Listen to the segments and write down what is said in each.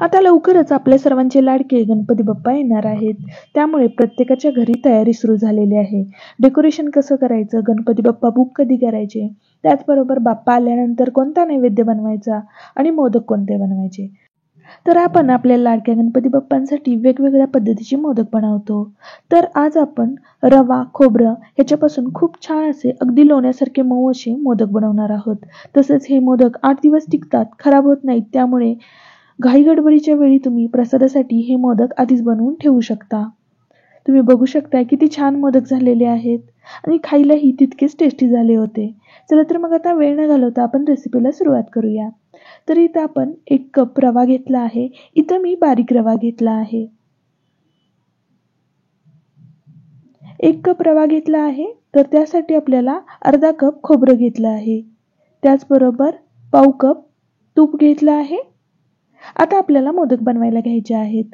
आता लवकरच आपल्या सर्वांचे लाडके गणपती बाप्पा येणार आहेत. त्यामुळे प्रत्येकाच्या घरी तयारी सुरू झालेली आहे. डेकोरेशन कसं करायचं, गणपती बाप्पा बुक कधी करायचे, त्याचबरोबर बाप्पा आल्यानंतर कोणता नैवेद्य बनवायचा आणि मोदक कोणते बनवायचे. तर आपण आपल्या लाडक्या गणपती बाप्पांसाठी वेगवेगळ्या पद्धतीचे मोदक बनवतो. तर आज आपण रवा, खोबरं ह्याच्यापासून खूप छान असे अगदी लोण्यासारखे मऊ असे मोदक बनवणार आहोत. तसेच हे मोदक 8 दिवस टिकतात, खराब होत नाहीत. त्यामुळे घाईगडबडीच्या वेळी तुम्ही प्रसादासाठी हे मोदक आधीच बनवून ठेवू शकता. तुम्ही बघू शकता किती छान मोदक झालेले आहेत आणि खायलाही तितकेच टेस्टी झाले होते. चला तर मग आता वेळ न घालवता आपण रेसिपीला सुरुवात करूया. तर इथं आपण 1 कप रवा घेतला आहे. इथं मी बारीक रवा घेतला आहे. 1 कप रवा घेतला आहे, तर त्यासाठी आपल्याला अर्धा कप खोबरं घेतलं आहे. त्याचबरोबर पाव कप तूप घेतलं आहे. आता आपल्याला मोदक बनवायला घ्यायचे आहेत.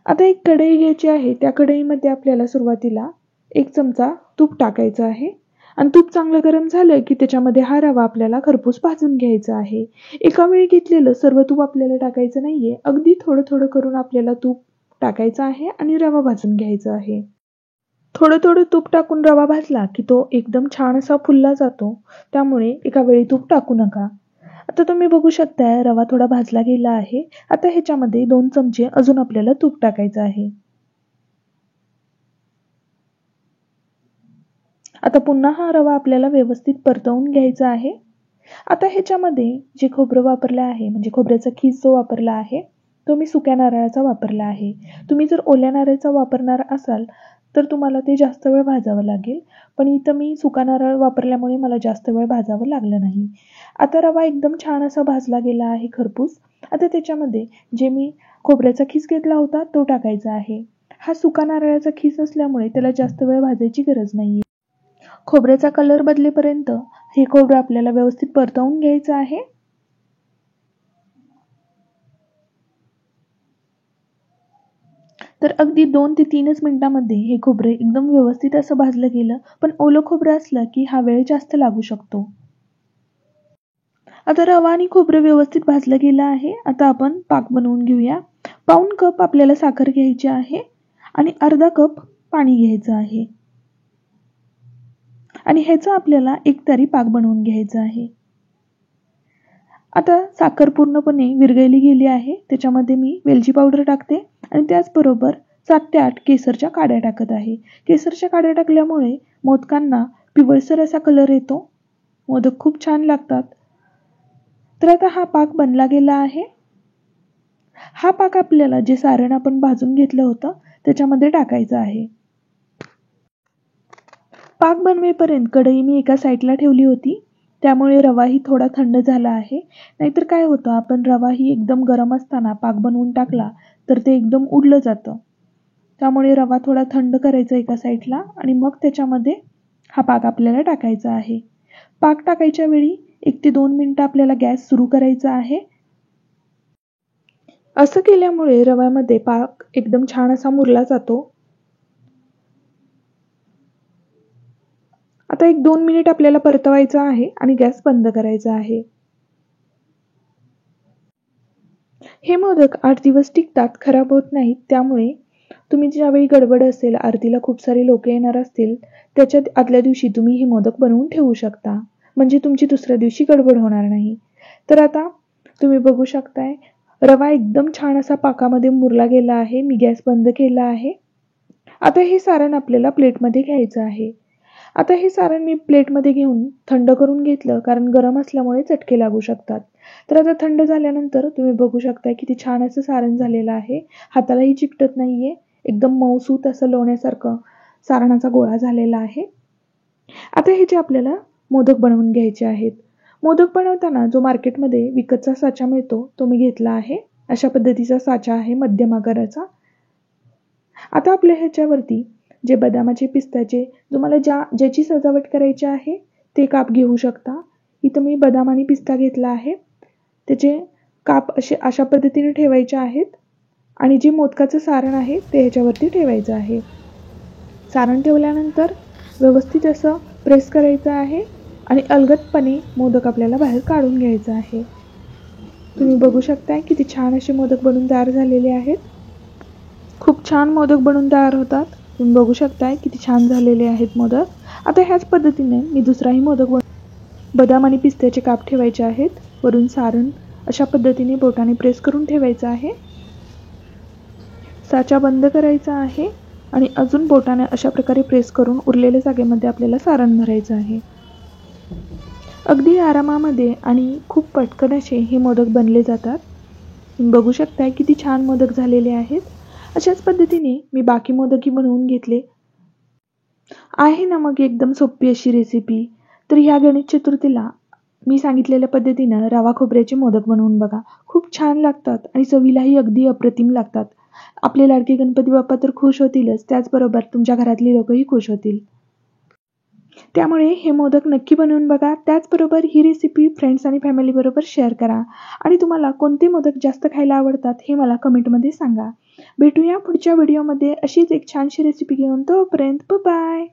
आता एक कढई घ्यायची आहे. त्या कढईमध्ये आपल्याला सुरुवातीला 1 चमचा तूप टाकायचं आहे आणि तूप चांगलं गरम झालं की त्याच्यामध्ये हा रवा आपल्याला खरपूस भाजून घ्यायचा आहे. एका वेळी घेतलेलं सर्व तूप आपल्याला टाकायचं नाहीये. अगदी थोडं थोडं करून आपल्याला तूप टाकायचं आहे आणि रवा भाजून घ्यायचा आहे. थोडं थोडं तूप टाकून रवा भाजला की तो एकदम छान असा फुलला जातो. त्यामुळे एका वेळी तूप टाकू नका. आता तुम्ही बघू शकताय रवा थोडा भाजला गेला आहे. आता ह्याच्यामध्ये 2 चमचे अजून आपल्याला तूप टाकायचं आहे. आता पुन्हा हा रवा आपल्याला व्यवस्थित परतवून घ्यायचा आहे. आता ह्याच्यामध्ये जे खोबरं वापरलं आहे, म्हणजे खोबऱ्याचा खीस जो वापरला आहे, तो मी सुक्या नारळाचा वापरला आहे. तुम्ही जर ओल्या नारळाचा वापरणार असाल तर तुम्हाला ते जास्त वेळ भाजावं लागेल. पण इथं मी सुका नारळ वापरल्यामुळे मला जास्त वेळ भाजावं लागलं नाही. आता रवा एकदम छान असा भाजला गेला आहे खरपूस. आता त्याच्यामध्ये जे मी खोबऱ्याचा खीस घेतला होता तो टाकायचा आहे. हा सुका नारळाचा खीस असल्यामुळे त्याला जास्त वेळ भाजायची गरज नाहीये. खोबऱ्याचा कलर बदलेपर्यंत हे खोबरं आपल्याला व्यवस्थित परतवून घ्यायचं आहे. तर अगदी 2 ते 3च मिनिटांमध्ये हे खोबरं एकदम व्यवस्थित असं भाजलं गेलं. पण ओलं खोबरं असलं की हा वेळ जास्त लागू शकतो. आता रवा आणि खोबरं व्यवस्थित भाजलं गेलं आहे. आता आपण पाक बनवून घेऊया. पाऊण कप आपल्याला साखर घ्यायची आहे आणि अर्धा कप पाणी घ्यायचं आहे आणि ह्याचा आपल्याला एकतारी पाक बनवून घ्यायचा आहे. आता साखर पूर्णपणे विरघळली गेली आहे. त्याच्यामध्ये मी वेलची पावडर टाकते आणि त्याचबरोबर 7 ते 8 केसरच्या काड्या टाकत आहे. केसरच्या काड्या टाकल्यामुळे मोदकांना पिवळसर असा कलर येतो. मोदक खूप छान लागतात. तर आता हा पाक बनला गेला आहे. हा पाक आपल्याला जे सारण आपण भाजून घेतलं होतं त्याच्यामध्ये टाकायचं आहे. पाक बनवेपर्यंत कढई मी एका साईडला ठेवली होती. त्यामुळे रवाही थोडा थंड झाला आहे. नाहीतर काय होतं, आपण रवाही एकदम गरम असताना पाक बनवून टाकला तर ते एकदम उडलं जातं. त्यामुळे रवा थोडा थंड करायचा एका साईडला आणि मग त्याच्यामध्ये हा पाक आपल्याला टाकायचा आहे. पाक टाकायच्या वेळी 1 ते 2 मिनिटं आपल्याला गॅस सुरू करायचा आहे. असं केल्यामुळे रव्यामध्ये पाक एकदम छान असा मुरला जातो. आता 1-2 मिनिट आपल्याला परतवायचं आहे आणि गॅस बंद करायचा आहे. हे मोदक 8 दिवस टिकतात, खराब होत नाहीत. त्यामुळे तुम्ही ज्यावेळी गडबड असेल, आरतीला खूप सारे लोक येणार असतील, त्याच्या आदल्या दिवशी तुम्ही हे मोदक बनवून ठेवू शकता. म्हणजे तुमची दुसऱ्या दिवशी गडबड होणार नाही. तर आता तुम्ही बघू शकताय रवा एकदम छान असा पाकामध्ये मुरला गेला आहे. मी गॅस बंद केला आहे. आता हे सारण आपल्याला प्लेटमध्ये घ्यायचं आहे. आता हे सारण मी प्लेटमध्ये घेऊन थंड करून घेतलं, कारण गरम असल्यामुळे चटके लागू शकतात. तर आता थंड झाल्यानंतर तुम्ही बघू शकता किती छान असं सारण झालेलं आहे. हातालाही चिकटत नाहीये. एकदम मऊसूत असं लोण्यासारखं सारणाचा गोळा झालेला आहे. आता हे जे आपल्याला मोदक बनवून घ्यायचे आहेत. मोदक बनवताना जो मार्केटमध्ये विकतचा साचा मिळतो तो मी घेतला आहे. अशा पद्धतीचा साचा आहे मध्यम आकाराचा. आता आपल्या ह्याच्यावरती जे बदामाचे, पिस्त्याचे तुम्हाला ज्याची सजावट करायची आहे ते काप घेऊ शकता. इथं मी बदाम आणि पिस्ता घेतला आहे. त्याचे काप अशा पद्धतीने ठेवायचे आहेत आणि जे मोदकाचं सारण आहे ते ह्याच्यावरती ठेवायचं आहे. सारण ठेवल्यानंतर व्यवस्थित असं प्रेस करायचं आहे आणि अलगदपणे मोदक आपल्याला बाहेर काढून घ्यायचं आहे. तुम्ही बघू शकताय किती छान असे मोदक बनून तयार झालेले आहेत. खूप छान मोदक बनून तयार होतात. तुम्ही बघू शकताय किती छान झालेले आहेत मोदक. आता ह्याच पद्धतीने मी दुसराही मोदक बदाम आणि पिस्त्याचे काप ठेवायचे आहेत. वरून सारण अशा पद्धतीने बोटाने प्रेस करून ठेवायचं आहे. साचा बंद करायचा आहे आणि अजून बोटाने अशा प्रकारे प्रेस करून उरलेल्या जागेमध्ये आपल्याला सारण भरायचं आहे. अगदी आरामामध्ये आणि खूप पटकन असे हे मोदक बनले जातात. तुम्ही बघू शकताय किती छान मोदक झालेले आहेत. अशाच पद्धतीने मी बाकी मोदकही बनवून घेतले आहे ना. मग एकदम सोपी अशी रेसिपी. तर ह्या गणेश चतुर्थीला मी सांगितलेल्या पद्धतीनं रवा खोबऱ्याचे मोदक बनवून बघा. खूप छान लागतात आणि चवीलाही अगदी अप्रतिम लागतात. आपले लाडके गणपती बाप्पा तर खुश होतीलच, त्याचबरोबर तुमच्या घरातली लोकही खुश होतील. त्यामुळे हे मोदक नक्की बनवून बघा. त्याचबरोबर ही रेसिपी फ्रेंड्स आणि फॅमिलीबरोबर शेअर करा आणि तुम्हाला कोणते मोदक जास्त खायला आवडतात हे मला कमेंटमध्ये सांगा. भेटूया पुढच्या व्हिडिओमध्ये अशीच एक छानशी रेसिपी घेऊन. तोपर्यंत बाय.